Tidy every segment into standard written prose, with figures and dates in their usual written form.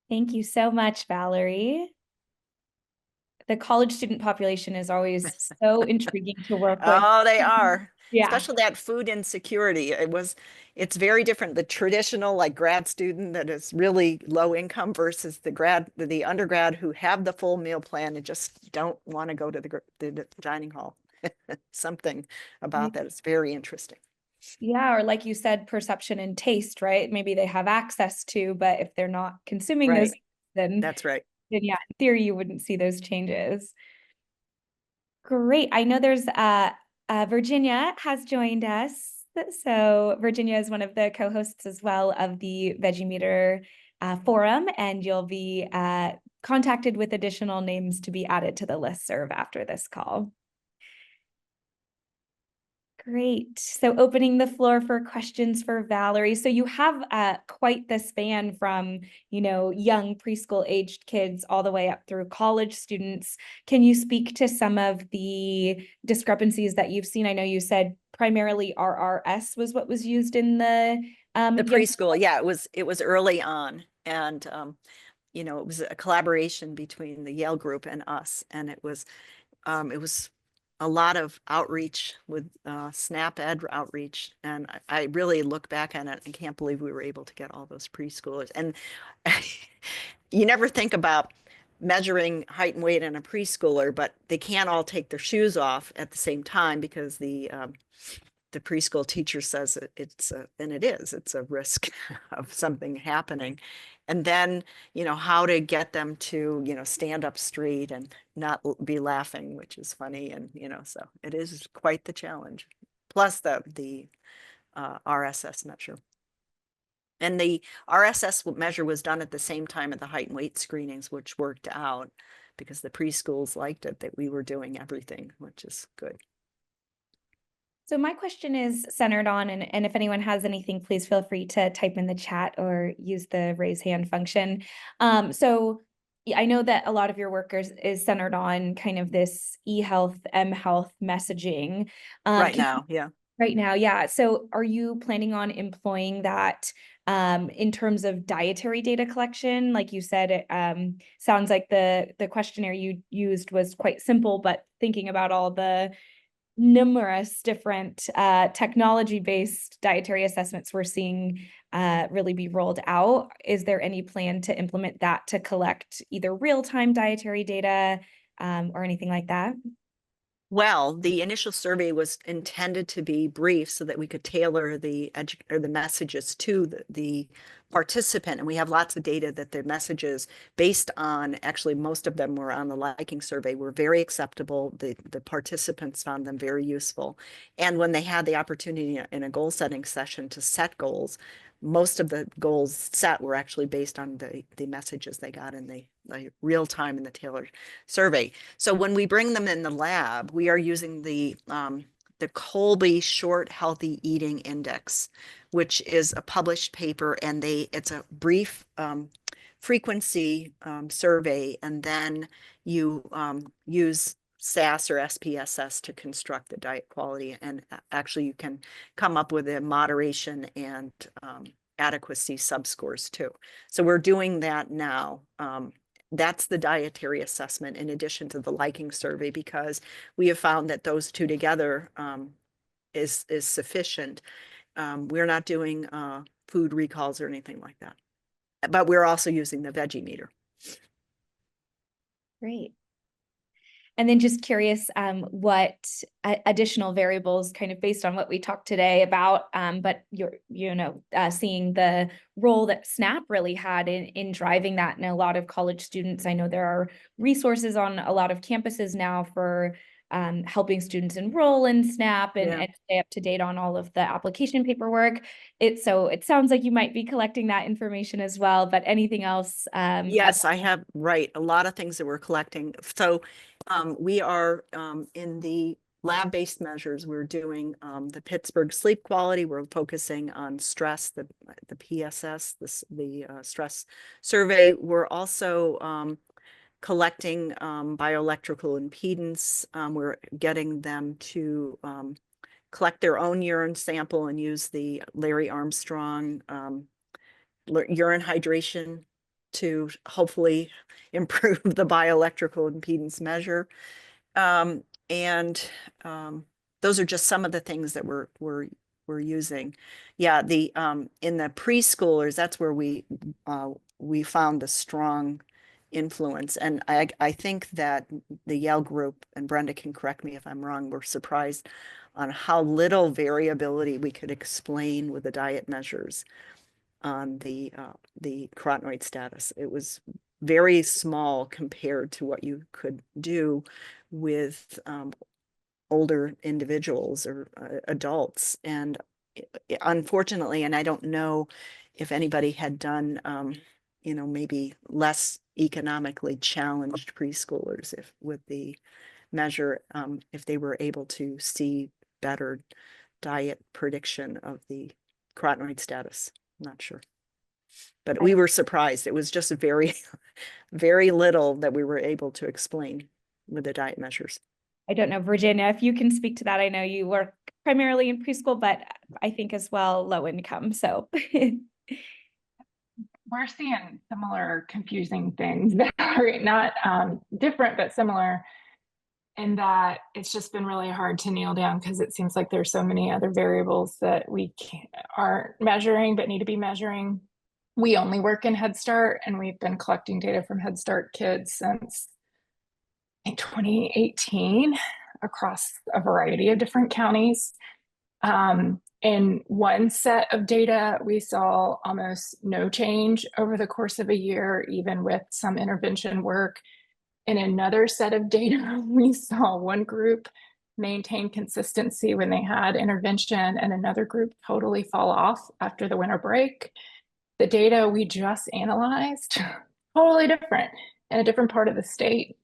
Thank you so much, Valerie. The college student population is always so intriguing to work with. Oh, they are. Yeah. Especially that food insecurity. It's very different. The traditional like grad student that is really low income versus the undergrad who have the full meal plan and just don't want to go to the dining hall. Something about that is very interesting. Yeah, or like you said, perception and taste, right? Maybe they have access to, but if they're not consuming those, Right. then, That's right. then yeah, in theory, you wouldn't see those changes. Great. I know there's Virginia has joined us. So Virginia is one of the co-hosts as well of the Veggie Meter forum, and you'll be contacted with additional names to be added to the listserv after this call. Great. So opening the floor for questions for Valerie. So you have quite the span from, young preschool aged kids all the way up through college students. Can you speak to some of the discrepancies that you've seen? I know you said primarily RRS was what was used in the The young. preschool, yeah, it was early on. And it was a collaboration between the Yale group and us. And it was a lot of outreach with SNAP Ed outreach. And I really look back on it and can't believe we were able to get all those preschoolers. And you never think about measuring height and weight in a preschooler, but they can't all take their shoes off at the same time because the preschool teacher says and it's a risk of something happening. And then, how to get them to, stand up straight and not be laughing, which is funny. And, so it is quite the challenge. Plus the RSS measure. And the RSS measure was done at the same time at the height and weight screenings, which worked out because the preschools liked it, that we were doing everything, which is good. So my question is centered on, and if anyone has anything, please feel free to type in the chat or use the raise hand function. So I know that a lot of your work is centered on kind of this e-health, m-health messaging. Right Can now, yeah. Right now, yeah. So are you planning on employing that in terms of dietary data collection? Like you said, it sounds like the questionnaire you used was quite simple, but thinking about all the numerous different technology-based dietary assessments we're seeing really be rolled out. Is there any plan to implement that to collect either real-time dietary data or anything like that? Well, the initial survey was intended to be brief so that we could tailor the messages to the participant. And we have lots of data that the messages based on, actually, most of them were on the liking survey, were very acceptable. The participants found them very useful. And when they had the opportunity in a goal setting session to set goals, most of the goals set were actually based on the messages they got in the real time in the tailored survey. So when we bring them in the lab, we are using the Colby Short Healthy Eating Index, which is a published paper, and it's a brief frequency survey, and then you use SAS or SPSS to construct the diet quality. And actually, you can come up with a moderation and adequacy subscores too. So we're doing that now. That's the dietary assessment in addition to the liking survey, because we have found that those two together is sufficient. We're not doing food recalls or anything like that, but we're also using the veggie meter. Great. And then just curious what additional variables, kind of based on what we talked today about, but seeing the role that SNAP really had in driving that. And a lot of college students, I know there are resources on a lot of campuses now for helping students enroll in SNAP Yeah. and stay up to date on all of the application paperwork. So it sounds like you might be collecting that information as well, but anything else? Yes, I have, right. A lot of things that we're collecting. So we are in the lab-based measures. We're doing the Pittsburgh sleep quality. We're focusing on stress, the PSS, the stress survey. We're also collecting bioelectrical impedance. We're getting them to collect their own urine sample and use the Larry Armstrong urine hydration to hopefully improve the bioelectrical impedance measure. And those are just some of the things that we're using. Yeah, the in the preschoolers, that's where we found the strong influence. And I think that the Yale group, and Brenda can correct me if I'm wrong, were surprised on how little variability we could explain with the diet measures on the carotenoid status. It was very small compared to what you could do with older individuals or adults. And unfortunately, and I don't know if anybody had done, maybe less economically challenged preschoolers if with the measure, if they were able to see better diet prediction of the carotenoid status. I'm not sure. But we were surprised. It was just very, very little that we were able to explain with the diet measures. I don't know, Virginia, if you can speak to that. I know you work primarily in preschool, but I think as well low income. So we're seeing similar confusing things that are not different, but similar, in that it's just been really hard to nail down because it seems like there's so many other variables that we aren't measuring but need to be measuring. We only work in Head Start, and we've been collecting data from Head Start kids since 2018 across a variety of different counties. In one set of data, we saw almost no change over the course of a year, even with some intervention work. In another set of data, we saw one group maintain consistency when they had intervention and another group totally fall off after the winter break. The data we just analyzed, totally different in a different part of the state,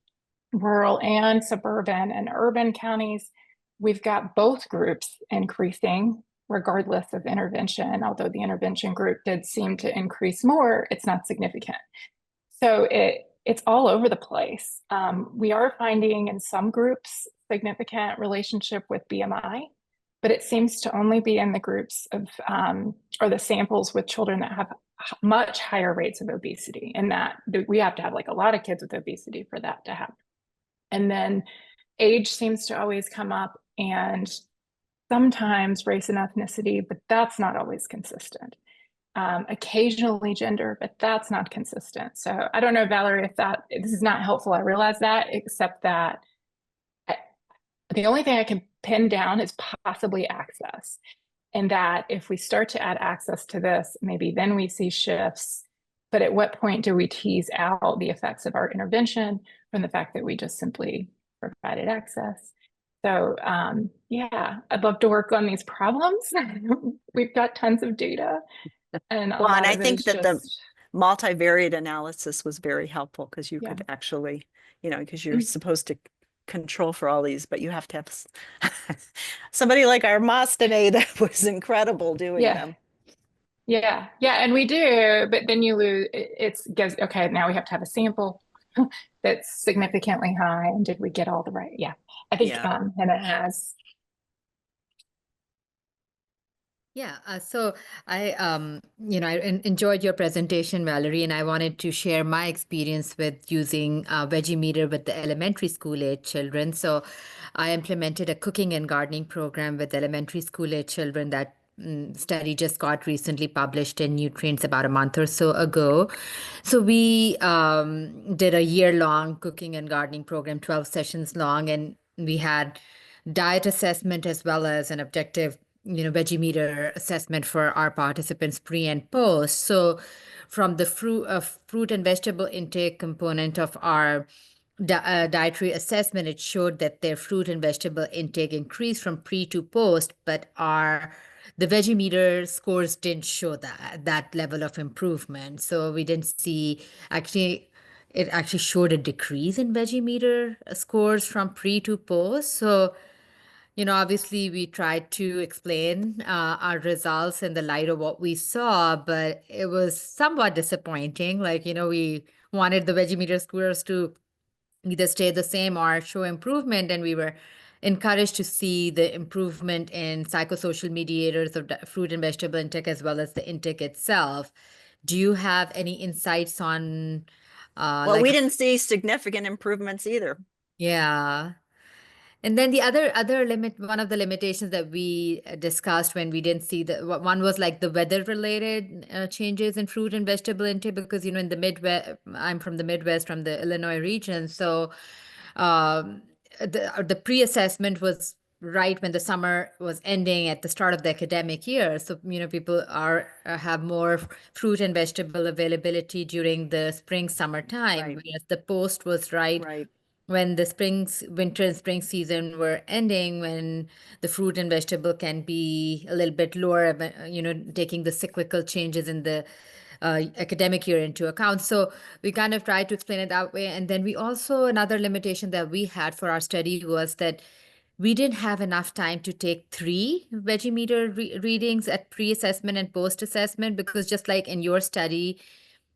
rural and suburban and urban counties. We've got both groups increasing regardless of intervention. Although the intervention group did seem to increase more, it's not significant. So it's all over the place. We are finding in some groups significant relationship with BMI, but it seems to only be in the groups of, or the samples with children that have much higher rates of obesity, and that we have to have like a lot of kids with obesity for that to happen. And then age seems to always come up, and sometimes race and ethnicity, but that's not always consistent. Occasionally gender, but that's not consistent. So I don't know, Valerie, if this is not helpful. I realize that, except that the only thing I can pin down is possibly access. And that if we start to add access to this, maybe then we see shifts. But at what point do we tease out the effects of our intervention from the fact that we just simply provided access? So yeah, I'd love to work on these problems. We've got tons of data. And well, and I think that the multivariate analysis was very helpful because you could actually, because you're supposed to control for all these, but you have to have somebody like our Mostene that was incredible doing them. Yeah, and we do, but then you lose. Okay, now we have to have a sample that's significantly high, and did we get all the right? Yeah, I think, and it has. Yeah, so I, I enjoyed your presentation, Valerie, and I wanted to share my experience with using Vegimeter with the elementary school age children. So I implemented a cooking and gardening program with elementary school age children. That study just got recently published in Nutrients about a month or so ago. So we did a year-long cooking and gardening program, 12 sessions long, and we had diet assessment as well as an objective Vegimeter assessment for our participants pre and post. So from the fruit and vegetable intake component of our dietary assessment, it showed that their fruit and vegetable intake increased from pre to post, but the Vegimeter scores didn't show that level of improvement. So we didn't see, it actually showed a decrease in Vegimeter scores from pre to post. So obviously we tried to explain our results in the light of what we saw, but it was somewhat disappointing. We wanted the Vegimeter scores to either stay the same or show improvement, and we were encouraged to see the improvement in psychosocial mediators of fruit and vegetable intake as well as the intake itself. Do you have any insights on Well, we didn't see significant improvements either. yeah. And then the other limit, one of the limitations that we discussed when we didn't see one was like the weather related changes in fruit and vegetable intake, because in the Midwest, I'm from the Midwest, from the Illinois region, so the pre-assessment was right when the summer was ending at the start of the academic year. So people have more fruit and vegetable availability during the spring summertime, Right. whereas the post was right Right. when the winter and spring season were ending, when the fruit and vegetable can be a little bit lower, taking the cyclical changes in the academic year into account. So we kind of tried to explain it that way. And then we also, another limitation that we had for our study was that we didn't have enough time to take 3 Vegimeter readings at pre-assessment and post-assessment, because just like in your study,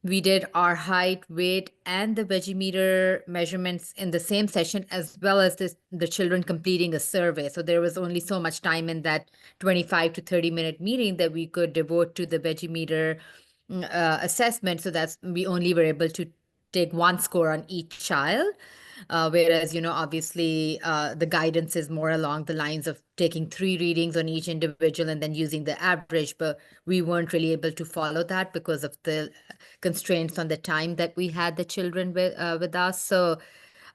we did our height, weight, and the Vegimeter measurements in the same session, as well as the children completing a survey. So there was only so much time in that 25 to 30-minute meeting that we could devote to the Vegimeter assessment. So that's, we only were able to take 1 score on each child. Whereas, obviously, the guidance is more along the lines of taking 3 readings on each individual and then using the average, but we weren't really able to follow that because of the constraints on the time that we had the children with us. So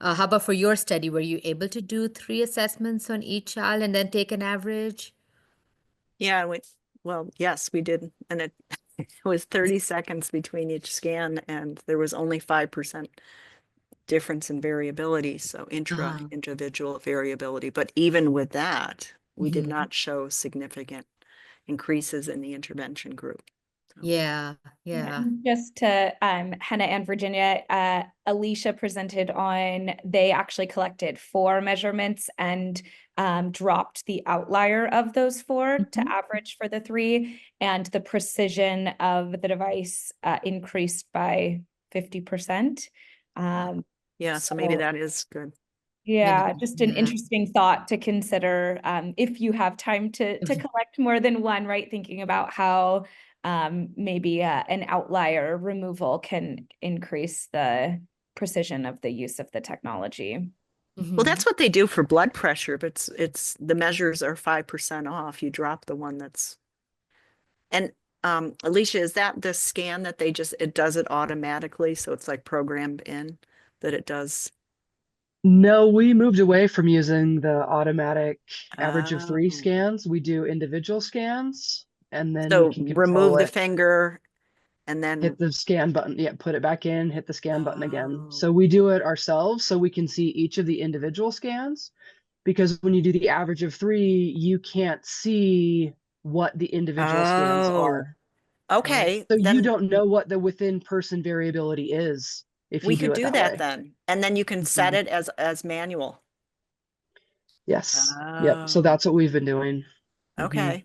how about for your study? Were you able to do 3 assessments on each child and then take an average? Yeah, well, yes, we did. And it was 30 seconds between each scan, and there was only 5% difference in variability, so intra-individual variability. But even with that, we did not show significant increases in the intervention group. Yeah, yeah. Just to Hannah and Virginia, Alicia presented on, they actually collected 4 measurements and dropped the outlier of those 4 to average for the 3, and the precision of the device increased by 50%. Yeah, so maybe that is good. Yeah, Maybe, just an yeah. interesting thought to consider if you have time to collect more than one, right? Thinking about how maybe an outlier removal can increase the precision of the use of the technology. Well, that's what they do for blood pressure, but it's the measures are 5% off. You drop the one that's, and Alicia, is that the scan that it does it automatically? So it's like programmed in that it does. No, we moved away from using the automatic average of 3 Oh. scans. We do individual scans, and then So we can remove control the it. finger and then Hit the scan button. Yeah, put it back in, hit the scan button again. Oh. So we do it ourselves so we can see each of the individual scans, because when you do the average of 3, you can't see what the individual scans Oh, are. okay. So you Then don't know what the within person variability is if we you do could it do that that way. then. And then you can set it as manual. Yes. Yep. So Oh, that's what we've been doing. okay.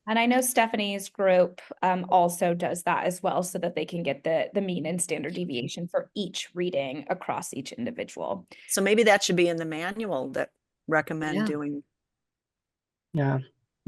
And I know Stephanie's group also does that as well, so that they can get the mean and standard deviation for each reading across each individual. So maybe that should be in the manual that recommend Yeah. doing. Yeah.